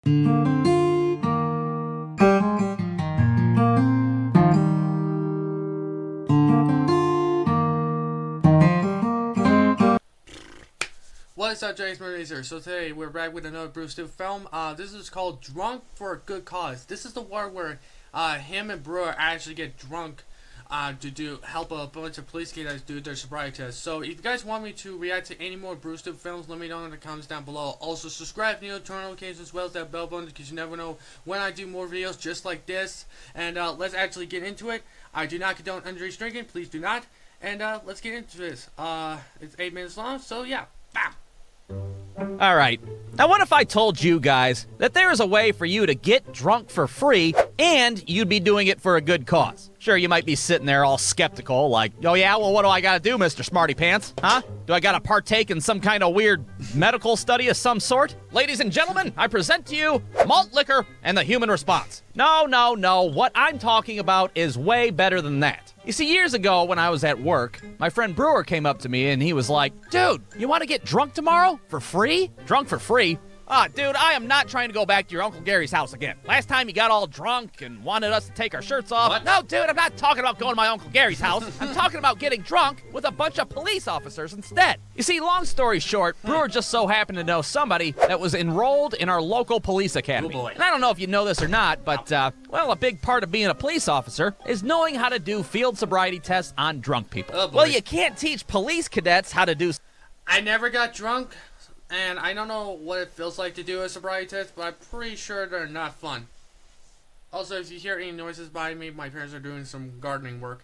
What's up, James Razor? So today we're back with another Brewstrew film. This is called Drunk for a Good Cause. This is the one where him and Brewer actually get drunk to help a bunch of police guys do their sobriety test. So if you guys want me to react to any more Brewstrew films, let me know in the comments down below. Also subscribe, turn on notifications as well as that bell button, because you never know when I do more videos just like this. And let's actually get into it. I do not condone underage drinking, please do not. And let's get into this. It's 8 minutes long, so yeah, bam. Alright, now what if I told you guys that there is a way for you to get drunk for free and you'd be doing it for a good cause? Sure, you might be sitting there all skeptical like, oh yeah, well what do I gotta do, Mr. Smarty Pants? Huh? Do I gotta partake in some kind of weird medical study of some sort? Ladies and gentlemen, I present to you malt liquor and the human response. No, what I'm talking about is way better than that. You see, years ago when I was at work, my friend Brewer came up to me and he was like, dude, you want to get drunk tomorrow? For free? Drunk for free? Dude, I am not trying to go back to your Uncle Gary's house again. Last time you got all drunk and wanted us to take our shirts off. What? No, dude, I'm not talking about going to my Uncle Gary's house. I'm talking about getting drunk with a bunch of police officers instead. You see, long story short, Brewer just so happened to know somebody that was enrolled in our local police academy. Oh boy. And I don't know if you know this or not, but, well, a big part of being a police officer is knowing how to do field sobriety tests on drunk people. Oh boy. Well, you can't teach police cadets how to do... I never got drunk, and I don't know what it feels like to do a sobriety test, but I'm pretty sure they're not fun. Also, if you hear any noises behind me, my parents are doing some gardening work.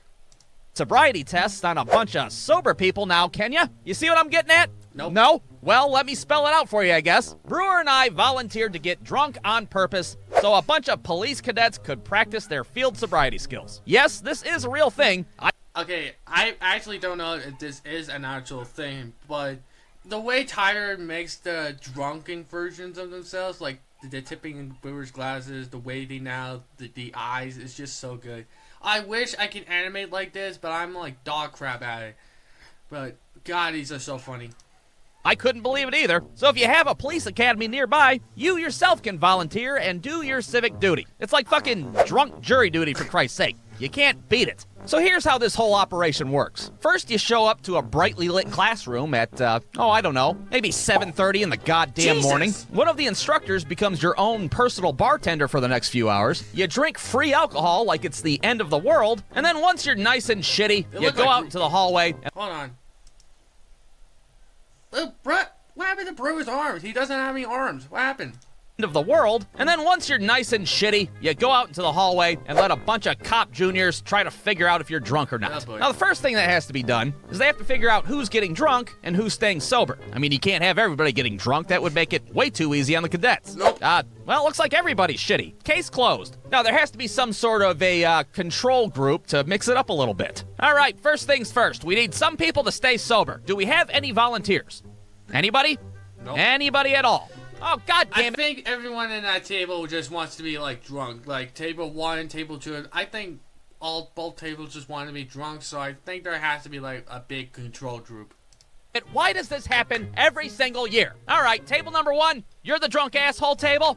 sobriety tests on a bunch of sober people now, can ya? You see what I'm getting at? Nope. No? Well, let me spell it out for you, I guess. Brewer and I volunteered to get drunk on purpose so a bunch of police cadets could practice their field sobriety skills. Yes, this is a real thing. Okay, I actually don't know if this is an actual thing, but the way Tyler makes the drunken versions of themselves, like the tipping in Brewer's glasses, the waving out, the eyes, is just so good. I wish I could animate like this, but I'm like dog crap at it. But God, these are so funny. I couldn't believe it either. So if you have a police academy nearby, you yourself can volunteer and do your civic duty. It's like fucking drunk jury duty, for Christ's sake. You can't beat it. So here's how this whole operation works. First, you show up to a brightly lit classroom at, I don't know, maybe 7:30 in the goddamn morning. One of the instructors becomes your own personal bartender for the next few hours. You drink free alcohol like it's the end of the world, and then once you're nice and shitty, you go out into the hallway. Hold on. What happened to Brewer's arms? He doesn't have any arms. What happened? Of the world, and then once you're nice and shitty, you go out into the hallway and let a bunch of cop juniors try to figure out if you're drunk or not. Oh, now, the first thing that has to be done is they have to figure out who's getting drunk and who's staying sober. I mean, you can't have everybody getting drunk. That would make it way too easy on the cadets. Nope. Well, it looks like everybody's shitty. Case closed. Now, there has to be some sort of a control group to mix it up a little bit. All right, first things first. We need some people to stay sober. Do we have any volunteers? Anybody? Nope. Anybody at all? Oh, God damn it. I think everyone in that table just wants to be, like, drunk. Like, table 1, table 2. I think both tables just want to be drunk, so I think there has to be, like, a big control group. Why does this happen every single year? All right, table number 1, you're the drunk asshole table.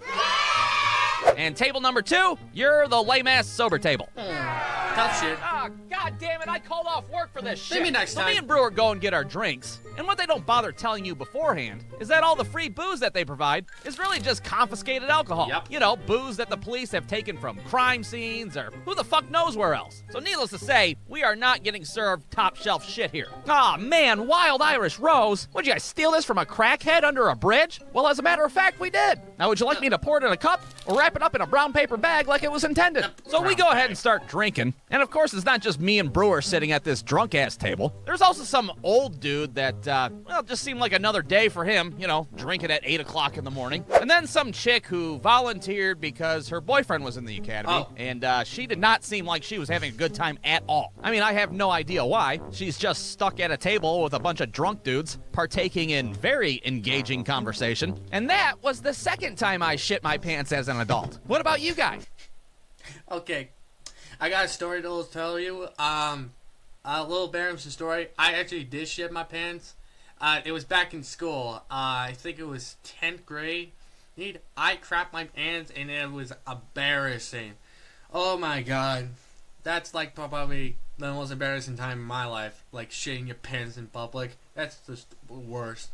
And table number 2, you're the lame-ass sober table. Tough shit. Ah, God damn it, I called off work for this shit. Maybe next so time. me and Brewer go and get our drinks. And what they don't bother telling you beforehand is that all the free booze that they provide is really just confiscated alcohol. Yep. You know, booze that the police have taken from crime scenes or who the fuck knows where else. So needless to say, we are not getting served top shelf shit here. Aw, man, Wild Irish Rose. Would you guys steal this from a crackhead under a bridge? Well, as a matter of fact, we did. Now, would you like me to pour it in a cup or wrap it up in a brown paper bag like it was intended? So we go ahead and start drinking. And of course, it's not just me and Brewer sitting at this drunk-ass table. There's also some old dude that, well, just seemed like another day for him, you know, drinking at 8 o'clock in the morning. And then some chick who volunteered because her boyfriend was in the academy, and she did not seem like she was having a good time at all. I mean, I have no idea why. She's just stuck at a table with a bunch of drunk dudes, partaking in very engaging conversation. And that was the second time I shit my pants as an adult. What about you guys? Okay. I got a story to tell you. A little embarrassing story. I actually did shit my pants. It was back in school. I think it was 10th grade. I crapped my pants and it was embarrassing. Oh my god. That's like probably the most embarrassing time in my life. Like shitting your pants in public. That's just the worst.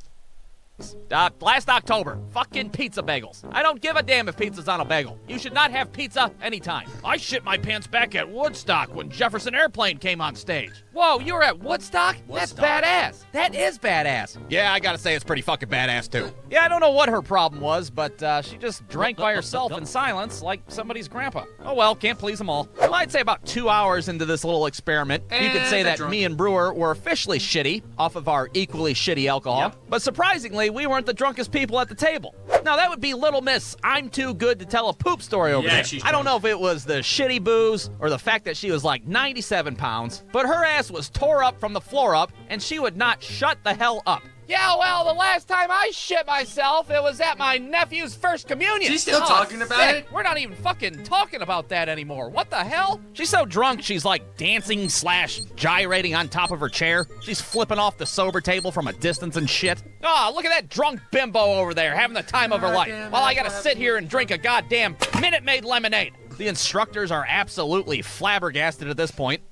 Last October, fucking pizza bagels. I don't give a damn if pizza's on a bagel. You should not have pizza anytime. I shit my pants back at Woodstock when Jefferson Airplane came on stage. Whoa, you were at Woodstock? That's badass. That is badass. Yeah, I gotta say it's pretty fucking badass too. Yeah, I don't know what her problem was, but she just drank by herself in silence like somebody's grandpa. Oh well, can't please them all. Well, I'd say about 2 hours into this little experiment, you could say that me and Brewer were officially shitty off of our equally shitty alcohol. Yep. But surprisingly, we weren't the drunkest people at the table. Now, that would be Little Miss I'm Too Good to Tell a Poop story over there. I don't know if it was the shitty booze or the fact that she was like 97 pounds, but her ass was tore up from the floor up, and she would not shut the hell up. Yeah, well, the last time I shit myself, it was at my nephew's first communion. She's still talking about it? We're not even fucking talking about that anymore. What the hell? She's so drunk, she's like dancing / gyrating on top of her chair. She's flipping off the sober table from a distance and shit. Oh, look at that drunk bimbo over there having the time of her life. While I gotta sit here and drink a goddamn Minute Maid lemonade. The instructors are absolutely flabbergasted at this point.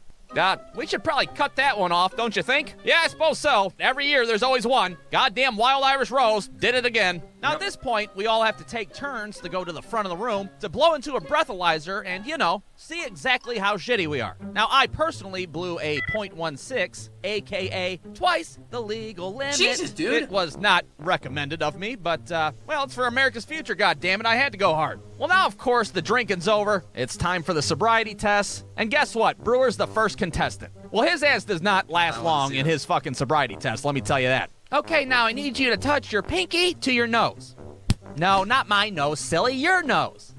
We should probably cut that one off, don't you think? Yeah, I suppose so. Every year there's always one. Goddamn Wild Irish Rose did it again. Now at this point, we all have to take turns to go to the front of the room to blow into a breathalyzer and, you know, see exactly how shitty we are. Now, I personally blew a .16, aka twice the legal limit. Jesus, dude. It was not recommended of me, but, well, it's for America's future, goddammit. I had to go hard. Well, now, of course, the drinking's over. It's time for the sobriety tests. And guess what? Brewer's the first contestant. Well, his ass does not last long in his fucking sobriety test, let me tell you that. Okay, now I need you to touch your pinky to your nose. No, not my nose, silly, your nose.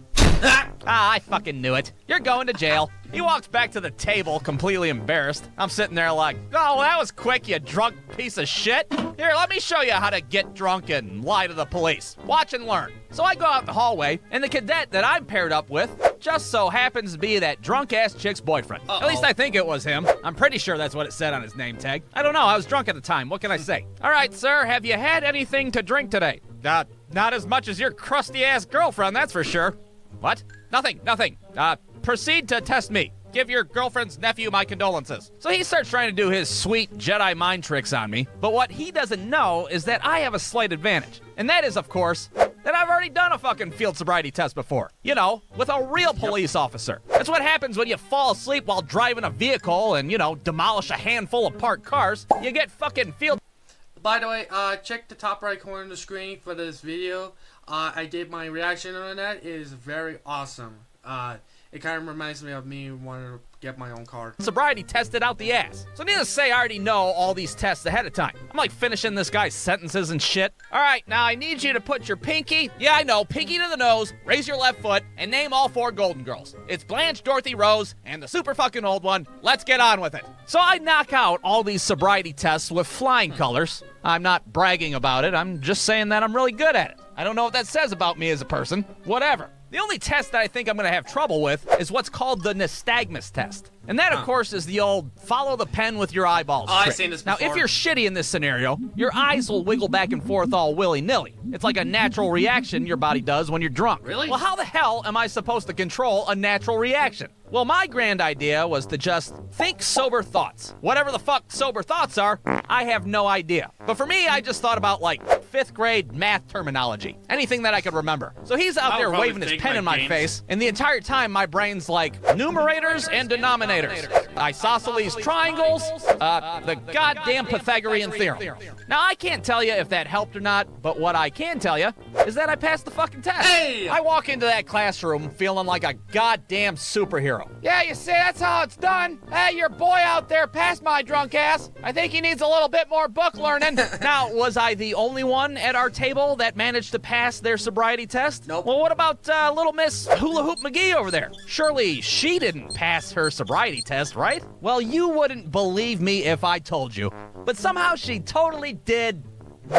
I fucking knew it. You're going to jail. He walks back to the table, completely embarrassed. I'm sitting there like, oh, that was quick, you drunk piece of shit. Here, let me show you how to get drunk and lie to the police. Watch and learn. So I go out the hallway, and the cadet that I'm paired up with just so happens to be that drunk-ass chick's boyfriend. At least I think it was him. I'm pretty sure that's what it said on his name tag. I don't know, I was drunk at the time. What can I say? All right, sir, have you had anything to drink today? Not as much as your crusty-ass girlfriend, that's for sure. What? Nothing. Proceed to test me. Give your girlfriend's nephew my condolences. So he starts trying to do his sweet Jedi mind tricks on me, but what he doesn't know is that I have a slight advantage. And that is, of course, that I've already done a fucking field sobriety test before. You know, with a real police officer. That's what happens when you fall asleep while driving a vehicle and, you know, demolish a handful of parked cars. You get fucking field... By the way, check the top right corner of the screen for this video. I did my reaction on that. It is very awesome. It kind of reminds me of me wanting to get my own car. Sobriety tested out the ass. So needless to say, I already know all these tests ahead of time. I'm like finishing this guy's sentences and shit. All right, now I need you to put your pinky, yeah, I know, pinky to the nose, raise your left foot, and name all 4 Golden Girls. It's Blanche, Dorothy, Rose, and the super fucking old one. Let's get on with it. So I knock out all these sobriety tests with flying colors. I'm not bragging about it. I'm just saying that I'm really good at it. I don't know what that says about me as a person. Whatever. The only test that I think I'm going to have trouble with is what's called the nystagmus test. And that, of course, is the old follow the pen with your eyeballs trick. I've seen this before. Now, if you're shitty in this scenario, your eyes will wiggle back and forth all willy-nilly. It's like a natural reaction your body does when you're drunk. Really? Well, how the hell am I supposed to control a natural reaction? Well, my grand idea was to just think sober thoughts. Whatever the fuck sober thoughts are, I have no idea. But for me, I just thought about, like, 5th grade math terminology. Anything that I could remember. So he's out there waving his pen in my face, and the entire time my brain's like, numerators and denominators. Isosceles triangles, the goddamn Pythagorean theorem. Now, I can't tell you if that helped or not, but what I can tell you is that I passed the fucking test. Hey! I walk into that classroom feeling like a goddamn superhero. Yeah, you see, that's how it's done. Hey, your boy out there passed my drunk ass. I think he needs a little bit more book learning. Now, was I the only one at our table that managed to pass their sobriety test? Nope. Well, what about little Miss Hula Hoop McGee over there? Surely she didn't pass her sobriety test, right? Well, you wouldn't believe me if I told you, but somehow she totally did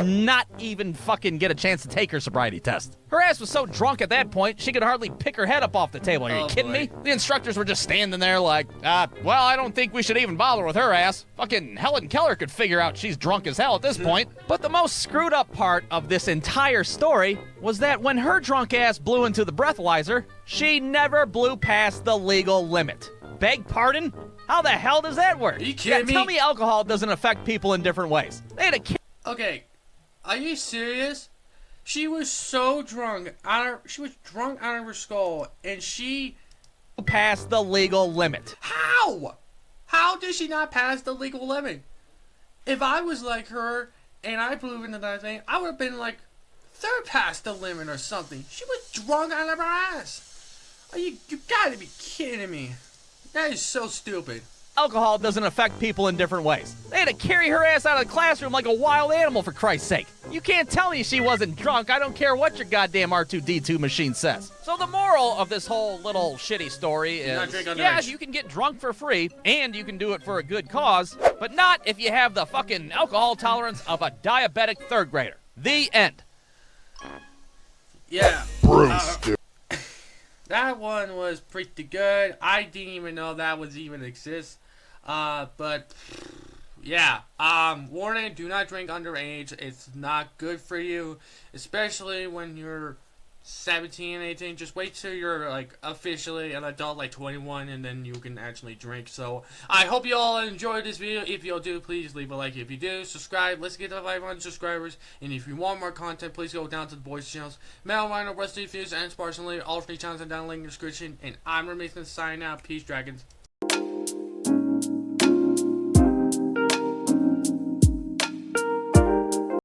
not even fucking get a chance to take her sobriety test. Her ass was so drunk at that point, she could hardly pick her head up off the table. Are you kidding me? The instructors were just standing there like, well, I don't think we should even bother with her ass. Fucking Helen Keller could figure out she's drunk as hell at this point. But the most screwed up part of this entire story was that when her drunk ass blew into the breathalyzer, she never blew past the legal limit. Beg pardon? How the hell does that work? Are you kidding me? Tell me alcohol doesn't affect people in different ways. They had a kid. Okay, are you serious? She was so drunk she was drunk out of her skull, and she Past the legal limit. How? How did she not pass the legal limit? If I was like her and I blew into that thing, I would have been like third past the limit or something. She was drunk out of her ass. You gotta be kidding me. That is so stupid. Alcohol doesn't affect people in different ways. They had to carry her ass out of the classroom like a wild animal, for Christ's sake. You can't tell me she wasn't drunk. I don't care what your goddamn R2-D2 machine says. So the moral of this whole little shitty story is, yes, you can get drunk for free, and you can do it for a good cause, but not if you have the fucking alcohol tolerance of a diabetic third grader. The end. Yeah. Brewstrew. That one was pretty good. I didn't even know that was even exist. But yeah. Warning, do not drink underage. It's not good for you, especially when you're 17, 18. Just wait till you're like officially an adult, like 21, and then you can actually drink. So I hope you all enjoyed this video. If you all do, please leave a like. If you do, subscribe. Let's get to 500 subscribers. And if you want more content, please go down to the boys' channels, Mel, Rhino, Rusty Fuse, and Sparsonly. All 3 channels are down in the link in the description. And I'm Remithan signing out. Peace, dragons.